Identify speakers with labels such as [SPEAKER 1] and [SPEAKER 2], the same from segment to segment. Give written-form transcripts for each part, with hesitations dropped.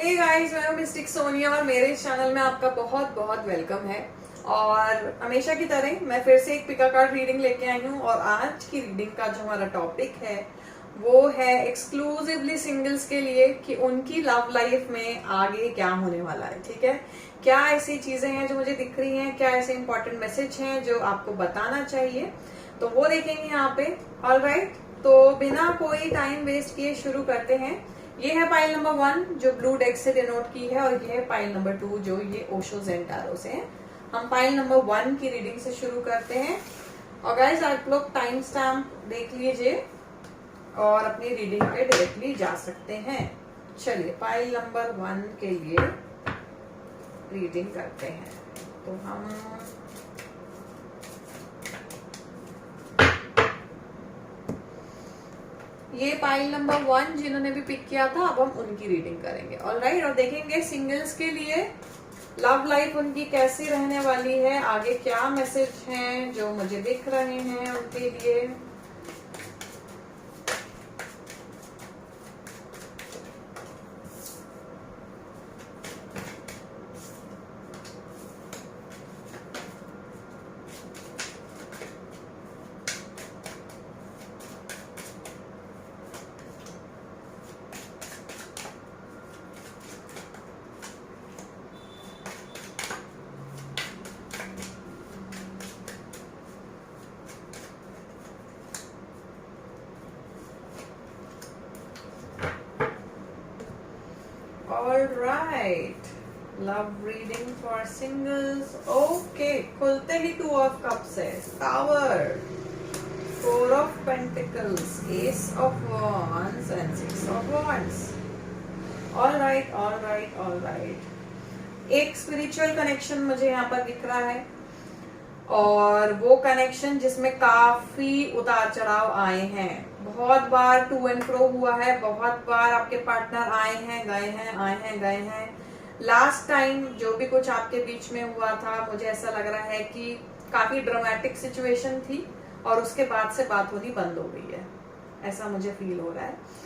[SPEAKER 1] Hey guys, मैं हूं mistake Sonia और मेरे इस चैनल में आपका बहुत बहुत वेलकम है। और हमेशा की तरह मैं फिर से एक पिका कार्ड रीडिंग लेके आई हूं और आज की रीडिंग का जो हमारा टॉपिक है वो है एक्सक्लूसिवली सिंगल्स के लिए कि उनकी लव लाइफ में आगे क्या होने वाला है। ठीक है, क्या ऐसी चीजें हैं जो मुझे दिख रही हैं, क्या ऐसे इंपॉर्टेंट मैसेज हैं जो आपको बताना चाहिए, तो वो देखेंगे यहाँ पे। ऑलराइट, तो बिना कोई टाइम वेस्ट किए शुरू करते हैं। ये है पाइल नंबर 1 जो ब्लू डेक से डिनोट की है, और ये है पाइल नंबर 2 जो ये ओशो ज़ेन टैरो से है। हम पाइल नंबर 1 की रीडिंग से शुरू करते हैं। और गाइस, आप लोग टाइम स्टैम्प देख लीजिए और अपनी रीडिंग पे डायरेक्टली जा सकते हैं। चलिए पाइल नंबर 1 के लिए रीडिंग करते हैं। तो हम ये पाइल नंबर 1 जिन्होंने भी पिक किया था, अब हम उनकी रीडिंग करेंगे। ऑलराइट, और देखेंगे सिंगल्स के लिए लव लाइफ उनकी कैसी रहने वाली है, आगे क्या मैसेज हैं जो मुझे दिख रहे हैं उनके लिए। Alright, love reading for singles. Okay, खुलते ही 2 of cups है, Tower, 4 of Pentacles, Ace of Wands and 6 of Wands. Alright. एक स्पिरिचुअल कनेक्शन मुझे यहाँ पर दिख रहा है, और वो कनेक्शन जिसमें काफी उतार चढ़ाव आए हैं। बहुत बार टू एंड फ्रो हुआ है, बहुत बार आपके पार्टनर आए हैं गए हैं। लास्ट टाइम जो भी कुछ आपके बीच में हुआ था, मुझे ऐसा लग रहा है कि काफी ड्रामेटिक सिचुएशन थी और उसके बाद से बात होनी बंद हो गई है, ऐसा मुझे फील हो रहा है।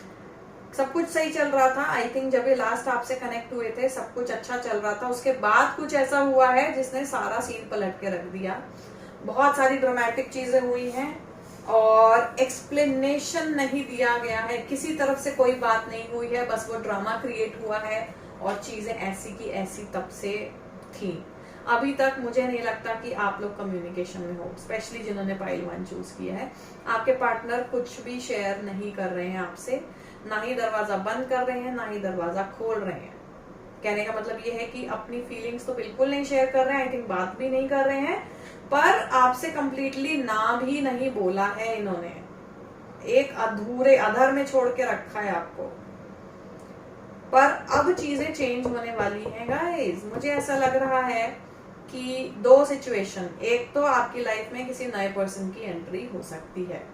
[SPEAKER 1] सब कुछ सही चल रहा था, आई थिंक जब ये लास्ट आपसे कनेक्ट हुए थे सब कुछ अच्छा चल रहा था। उसके बाद कुछ ऐसा हुआ है जिसने सारा सीन पलट के रख दिया। बहुत सारी ड्रामेटिक चीजें हुई हैं और एक्सप्लेनेशन नहीं दिया गया है, किसी तरफ से कोई बात नहीं हुई है, बस वो ड्रामा क्रिएट हुआ है और चीजें ऐसी की ऐसी तब से थी। अभी तक मुझे नहीं लगता कि आप लोग कम्युनिकेशन में हो, स्पेशली जिन्होंने पाइल 1 चूज किया है। आपके पार्टनर कुछ भी शेयर नहीं कर रहे हैं आपसे, ना ही दरवाजा बंद कर रहे हैं, ना ही दरवाजा खोल रहे हैं। कहने का मतलब ये है कि अपनी फीलिंग्स तो बिल्कुल नहीं शेयर कर रहे हैं, आई थिंक बात भी नहीं कर रहे हैं, पर आपसे कंप्लीटली ना भी नहीं बोला है इन्होंने, एक अधूरे अधर में छोड़ के रखा है आपको। पर अब चीजें चेंज होने वाली हैं गाइस। मुझे ऐसा लग रहा है कि 2 सिचुएशन, एक तो आपकी लाइफ में किसी नए पर्सन की एंट्री हो सकती है,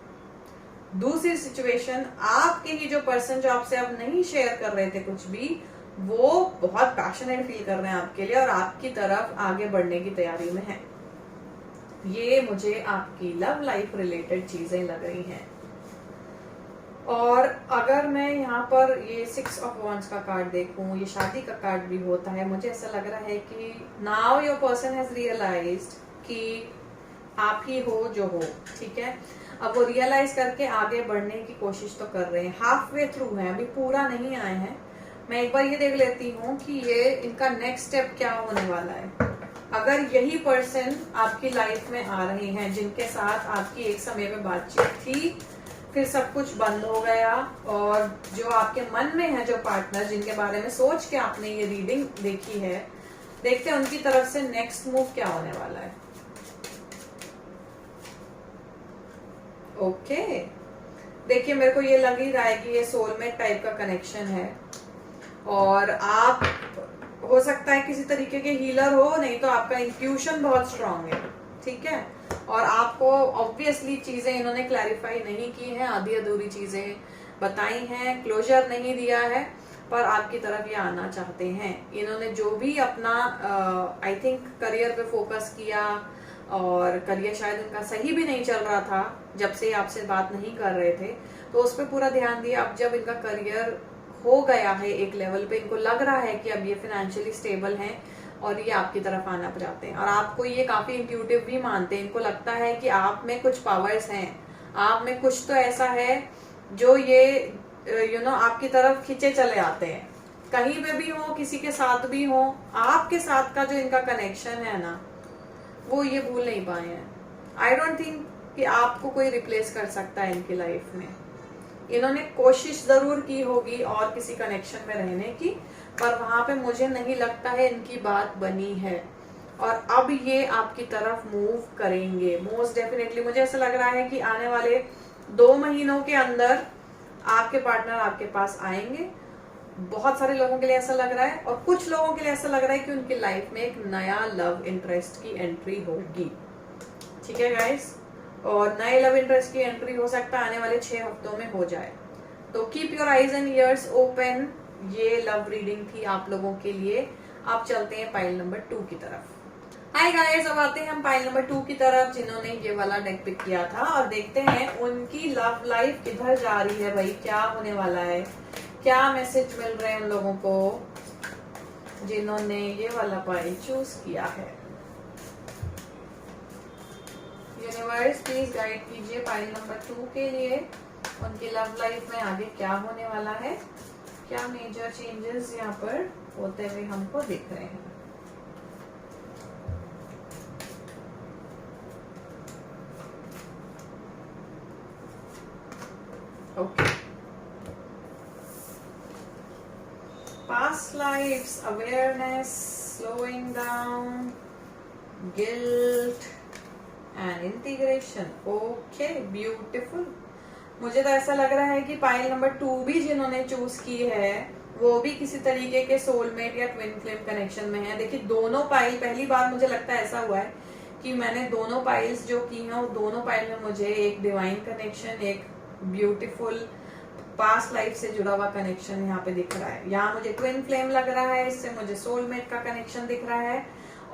[SPEAKER 1] दूसरी सिचुएशन आपके ही जो पर्सन जो आपसे अब नहीं शेयर कर रहे थे कुछ भी, वो बहुत पैशनेट फील कर रहे हैं आपके लिए और आपकी तरफ आगे बढ़ने की तैयारी में है। ये मुझे आपकी लव लाइफ रिलेटेड चीजें लग रही हैं। और अगर मैं यहाँ पर ये 6 ऑफ वॉन्ड्स का कार्ड देखूं, ये शादी का कार्ड भी होता है, मुझे ऐसा लग रहा है कि now your person has realised कि आप ही हो जो हो। ठीक है, अब वो रियलाइज करके आगे बढ़ने की कोशिश तो कर रहे हैं, हाफ वे थ्रू है, अभी पूरा नहीं आए हैं। मैं एक बार ये देख लेती हूँ कि ये इनका नेक्स्ट स्टेप क्या होने वाला है। अगर यही पर्सन आपकी लाइफ में आ रहे हैं जिनके साथ आपकी एक समय पे बातचीत थी, फिर सब कुछ बंद हो गया, और जो आपके मन में है जो पार्टनर जिनके बारे में सोच के आपने ये रीडिंग देखी है, देखते हैं उनकी तरफ से नेक्स्ट मूव क्या होने वाला है। ओके, देखिए मेरे को ये लग ही रहा है कि ये सोलमेट टाइप का कनेक्शन है, और आप हो सकता है किसी तरीके के हीलर हो, नहीं तो आपका इंट्यूशन बहुत स्ट्रांग है। ठीक है, और आपको ऑब्वियसली चीजें इन्होंने क्लैरिफाई नहीं की हैं, आधी अधूरी चीजें बताई हैं, क्लोजर नहीं दिया है, पर आपकी तरफ ये आना चाहते हैं। इन्होंने जो भी अपना आई थिंक करियर पे फोकस किया, और करियर शायद इनका सही भी नहीं चल रहा था जब से आपसे बात नहीं कर रहे थे, तो उस पर पूरा ध्यान दिया। अब जब इनका करियर हो गया है एक लेवल पे, इनको लग रहा है कि अब ये फाइनेंशियली स्टेबल हैं और ये आपकी तरफ आना चाहते हैं, और आपको ये काफी इंट्यूटिव भी मानते हैं। इनको लगता है कि आप में कुछ पावर्स हैं, आप में कुछ तो ऐसा है जो ये आपकी तरफ खींचे चले आते हैं। कहीं पे भी हो, किसी के साथ भी हो, आपके साथ का जो इनका कनेक्शन है ना, वो ये भूल नहीं पाए हैं। आई डोंट थिंक कि आपको कोई रिप्लेस कर सकता है इनकी लाइफ में। इन्होंने कोशिश जरूर की होगी और किसी कनेक्शन में रहने की, पर वहां पे मुझे नहीं लगता है इनकी बात बनी है, और अब ये आपकी तरफ मूव करेंगे मोस्ट डेफिनेटली। मुझे ऐसा लग रहा है कि आने वाले 2 महीनों के अंदर आपके पार्टनर आपके पास आएंगे। बहुत सारे लोगों के लिए ऐसा लग रहा है, और कुछ लोगों के लिए ऐसा लग रहा है कि उनकी लाइफ में एक नया लव इंटरेस्ट की एंट्री होगी। ठीक है गाइस, और नए लव इंटरेस्ट की एंट्री हो सकता है आने वाले 6 हफ्तों में हो जाए। तो keep your eyes and years open. ये लव रीडिंग थी आप लोगों के लिए। अब चलते हैं पाइल नंबर 2 की तरफ। हाय गाइस, अब आते हैं हम पाइल नंबर 2 की तरफ, जिन्होंने ये वाला डेक पिक किया था, और देखते हैं उनकी लव लाइफ किधर जा रही है भाई, क्या होने वाला है, क्या मैसेज मिल रहे हैं उन लोगों को जिन्होंने ये वाला पाइल चूज किया है। यूनिवर्स प्लीज गाइड कीजिए पाइल नंबर 2 के लिए, उनकी लव लाइफ में आगे क्या होने वाला है, क्या मेजर चेंजेस यहाँ पर होते हुए हमको दिख रहे हैं। Okay, past lives, awareness, slowing down, guilt and integration. Okay, beautiful. मुझे तो ऐसा लग रहा है कि पाइल नंबर 2 भी जिन्होंने चूज की है वो भी किसी तरीके के सोलमेट या ट्विन फ्लेम कनेक्शन में है। देखिए दोनों पाइल, पहली बार मुझे लगता है ऐसा हुआ है कि मैंने दोनों पाइल्स जो की हैं वो दोनों पाइल में मुझे एक डिवाइन कनेक्शन, एक ब्यूटीफुल पास्ट लाइफ से जुड़ा हुआ कनेक्शन यहाँ पे दिख रहा है। यहाँ मुझे ट्विन फ्लेम लग रहा है, इससे मुझे सोलमेट का कनेक्शन दिख रहा है,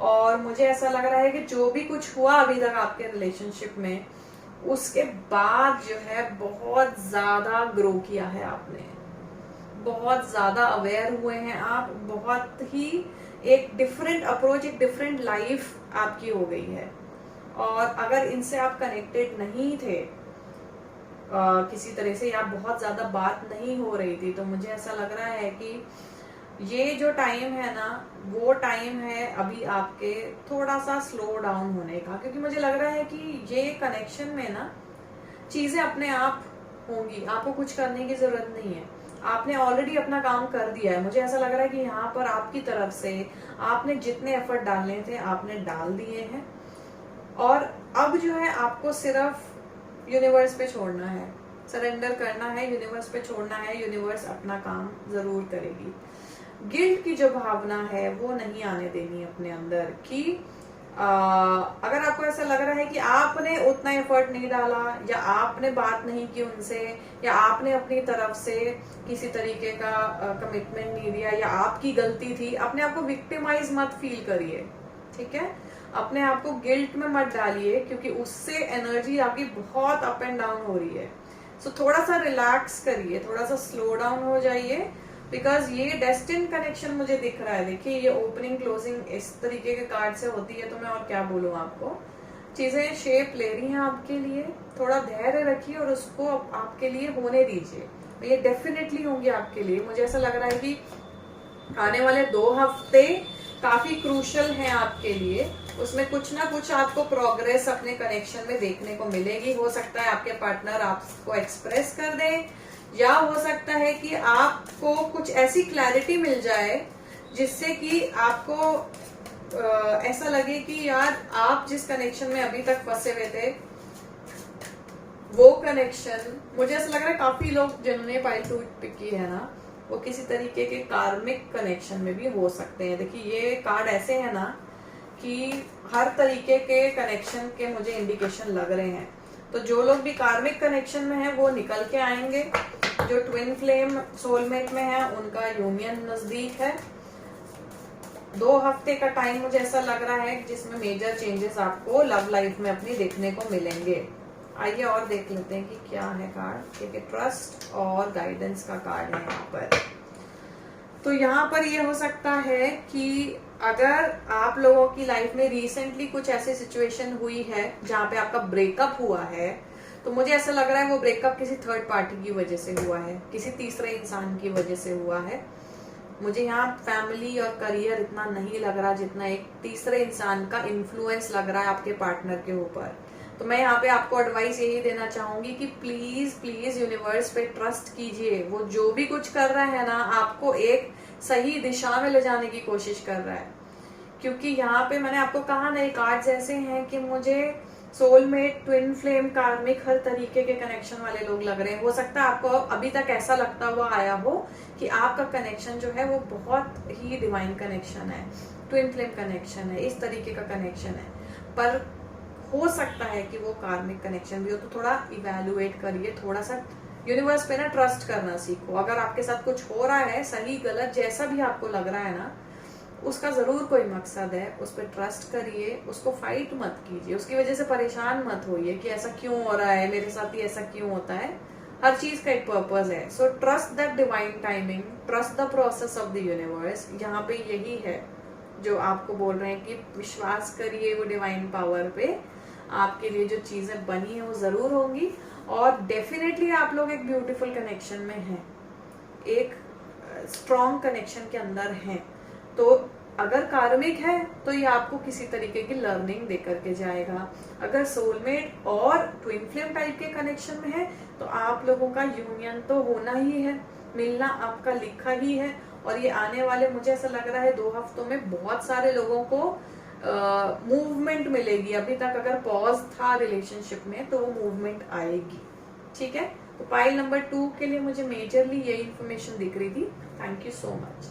[SPEAKER 1] और मुझे ऐसा लग रहा है कि जो भी कुछ हुआ अभी तक आपके रिलेशनशिप में, उसके बाद जो है बहुत ज्यादा ग्रो किया है आपने, बहुत ज्यादा अवेयर हुए हैं आप, बहुत ही एक डिफरेंट अप्रोच, एक डिफरेंट लाइफ आपकी हो गई है। और अगर इनसे आप कनेक्टेड नहीं थे किसी तरह से, या बहुत ज्यादा बात नहीं हो रही थी, तो मुझे ऐसा लग रहा है कि ये जो टाइम है ना, वो टाइम है अभी आपके थोड़ा सा स्लो डाउन होने का, क्योंकि मुझे लग रहा है कि ये कनेक्शन में ना चीजें अपने आप होंगी, आपको कुछ करने की जरूरत नहीं है, आपने ऑलरेडी अपना काम कर दिया है। मुझे ऐसा लग रहा है कि यहाँ पर आपकी तरफ से आपने जितने एफर्ट डालने थे आपने डाल दिए हैं, और अब जो है आपको सिर्फ यूनिवर्स पे छोड़ना है, सरेंडर करना है, यूनिवर्स पे छोड़ना है, यूनिवर्स अपना काम जरूर करेगी। गिल्ट की जो भावना है वो नहीं आने देनी अपने अंदर कि अगर आपको ऐसा लग रहा है कि आपने उतना एफर्ट नहीं डाला, या आपने बात नहीं की उनसे, या आपने अपनी तरफ से किसी तरीके का कमिटमेंट नहीं दिया, या आपकी गलती थी, अपने आप को विक्टिमाइज मत फील करिए, ठीक है। अपने आप को गिल्ट में मत डालिए, क्योंकि उससे एनर्जी आपकी बहुत अप एंड डाउन हो रही है। सो थोड़ा सा रिलैक्स करिए, थोड़ा सा स्लो डाउन हो जाइए, बिकॉज ये डेस्टिन कनेक्शन मुझे दिख रहा है। देखिए ये ओपनिंग क्लोजिंग इस तरीके के कार्ड से होती है, तो मैं और क्या बोलूँ आपको, चीजें शेप ले रही हैं आपके लिए, थोड़ा धैर्य रखिए और उसको आपके लिए होने दीजिए। ये डेफिनेटली होंगी आपके लिए। मुझे ऐसा लग रहा है कि आने वाले 2 हफ्ते काफी क्रूशल हैं आपके लिए, उसमें कुछ ना कुछ आपको प्रोग्रेस अपने कनेक्शन में देखने को मिलेगी। हो सकता है आपके पार्टनर आपको एक्सप्रेस कर दे, या हो सकता है कि आपको कुछ ऐसी क्लैरिटी मिल जाए जिससे कि आपको ऐसा लगे कि यार आप जिस कनेक्शन में अभी तक फंसे हुए थे वो कनेक्शन, मुझे ऐसा लग रहा है काफी लोग जिन्होंने पाइल 2 पिक की है ना, वो किसी तरीके के कार्मिक कनेक्शन में भी हो सकते हैं। देखिए ये कार्ड ऐसे है ना कि हर तरीके के कनेक्शन के मुझे इंडिकेशन लग रहे हैं। तो जो लोग भी कार्मिक कनेक्शन में हैं वो निकल के आएंगे, जो ट्विन फ्लेम सोलमेट में है उनका यूनियन नजदीक है। 2 हफ्ते का टाइम मुझे ऐसा लग रहा है जिसमें मेजर चेंजेस आपको लव लाइफ में अपनी देखने को मिलेंगे। आइए और देख लेते हैं कि क्या है कार्ड, क्योंकि ट्रस्ट और गाइडेंस का कार्ड है यहाँ पर। तो यहाँ पर ये हो सकता है कि अगर आप लोगों की लाइफ में रिसेंटली कुछ ऐसी सिचुएशन हुई है जहाँ पे आपका ब्रेकअप हुआ है, तो मुझे ऐसा लग रहा है वो ब्रेकअप किसी थर्ड पार्टी की वजह से हुआ है, किसी तीसरे इंसान की वजह से हुआ है। मुझे यहाँ फैमिली और करियर इतना नहीं लग रहा जितना एक तीसरे इंसान का इन्फ्लुएंस लग रहा है आपके पार्टनर के ऊपर। तो मैं यहाँ पे आपको एडवाइस यही देना चाहूंगी कि प्लीज प्लीज यूनिवर्स पे ट्रस्ट कीजिए। वो जो भी कुछ कर रहा है ना, आपको एक सही दिशा में ले जाने की कोशिश कर रहा है। क्योंकि यहाँ पे मैंने आपको कहा ना, कार्ड्स ऐसे हैं कि मुझे सोलमेट, ट्विन फ्लेम, कार्मिक, हर तरीके के कनेक्शन वाले लोग लग रहे हैं। हो सकता है आपको अभी तक ऐसा लगता हुआ आया हो कि आपका कनेक्शन जो है वो बहुत ही डिवाइन कनेक्शन है, ट्विन फ्लेम कनेक्शन है, इस तरीके का कनेक्शन है। पर हो सकता है कि वो कार्मिक कनेक्शन भी हो। तो थोड़ा इवेल्युएट करिए, थोड़ा सा यूनिवर्स पे ना ट्रस्ट करना सीखो। अगर आपके साथ कुछ हो रहा है, सही गलत जैसा भी आपको लग रहा है ना, उसका जरूर कोई मकसद है। उस पर ट्रस्ट करिए, उसको फाइट मत कीजिए, उसकी वजह से परेशान मत होइए कि ऐसा क्यों हो रहा है मेरे साथ, ही ऐसा क्यों होता है। हर चीज का एक पर्पस है। So trust that divine timing, trust the process of the universe. यहाँ पे यही है जो आपको बोल रहे हैं कि विश्वास करिए वो डिवाइन पावर पे। आपके लिए जो चीजें बनी है वो जरूर होंगी, और डेफिनेटली आप लोग एक ब्यूटीफुल कनेक्शन में हैं, एक स्ट्रॉन्ग कनेक्शन के अंदर हैं। तो अगर कार्मिक है तो ये आपको किसी तरीके की लर्निंग दे करके जाएगा। अगर सोलमेट और ट्विन फ्लेम टाइप के कनेक्शन में है तो आप लोगों का यूनियन तो होना ही है, मिलना आपका लिखा ही है। और ये आने वाले, मुझे ऐसा लग रहा है 2 हफ्तों में बहुत सारे लोगों को मूवमेंट मिलेगी। अभी तक अगर पॉज था रिलेशनशिप में तो वो मूवमेंट आएगी। ठीक है, तो पाइल नंबर 2 के लिए मुझे मेजरली यही इन्फॉर्मेशन दिख रही थी। Thank you so much.